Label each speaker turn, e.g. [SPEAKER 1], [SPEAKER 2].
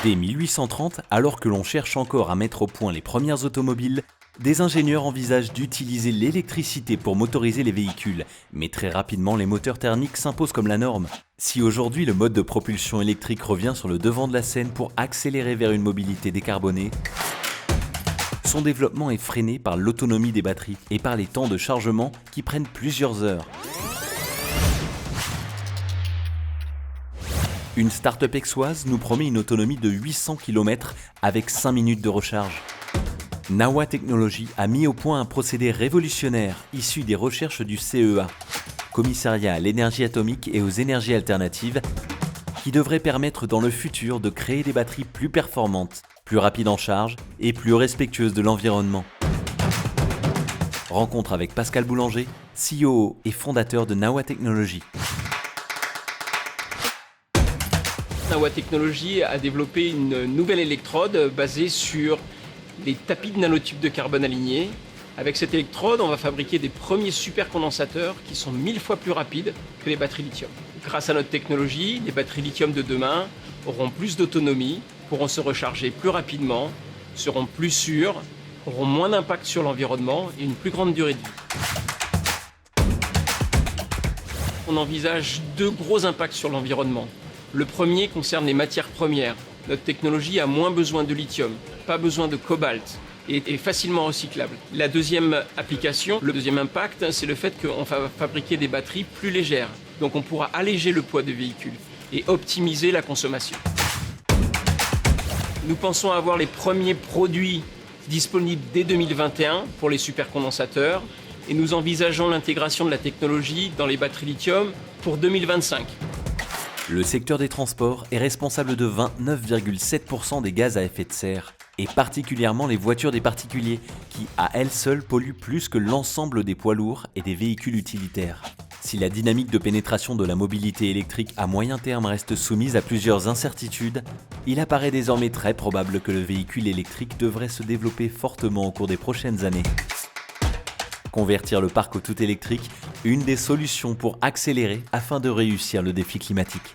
[SPEAKER 1] Dès 1830, alors que l'on cherche encore à mettre au point les premières automobiles, des ingénieurs envisagent d'utiliser l'électricité pour motoriser les véhicules, mais très rapidement les moteurs thermiques s'imposent comme la norme. Si aujourd'hui le mode de propulsion électrique revient sur le devant de la scène pour accélérer vers une mobilité décarbonée, son développement est freiné par l'autonomie des batteries et par les temps de chargement qui prennent plusieurs heures. Une start-up aixoise nous promet une autonomie de 800 km avec 5 minutes de recharge. Nawa Technologies a mis au point un procédé révolutionnaire issu des recherches du CEA, Commissariat à l'énergie atomique et aux énergies alternatives, qui devrait permettre dans le futur de créer des batteries plus performantes, plus rapides en charge et plus respectueuses de l'environnement. Rencontre avec Pascal Boulanger, CEO et fondateur de Nawa Technologies.
[SPEAKER 2] Nawa Technologies a développé une nouvelle électrode basée sur les tapis de nanotubes de carbone alignés. Avec cette électrode, on va fabriquer des premiers supercondensateurs qui sont 1000 fois plus rapides que les batteries lithium. Grâce à notre technologie, les batteries lithium de demain auront plus d'autonomie, pourront se recharger plus rapidement, seront plus sûres, auront moins d'impact sur l'environnement et une plus grande durée de vie. On envisage deux gros impacts sur l'environnement. Le premier concerne les matières premières. Notre technologie a moins besoin de lithium, pas besoin de cobalt et est facilement recyclable. La deuxième application, le deuxième impact, c'est le fait qu'on va fabriquer des batteries plus légères. Donc on pourra alléger le poids des véhicules et optimiser la consommation. Nous pensons avoir les premiers produits disponibles dès 2021 pour les supercondensateurs et nous envisageons l'intégration de la technologie dans les batteries lithium pour 2025.
[SPEAKER 1] Le secteur des transports est responsable de 29,7% des gaz à effet de serre, et particulièrement les voitures des particuliers, qui à elles seules polluent plus que l'ensemble des poids lourds et des véhicules utilitaires. Si la dynamique de pénétration de la mobilité électrique à moyen terme reste soumise à plusieurs incertitudes, il apparaît désormais très probable que le véhicule électrique devrait se développer fortement au cours des prochaines années. Convertir le parc au tout électrique, une des solutions pour accélérer afin de réussir le défi climatique.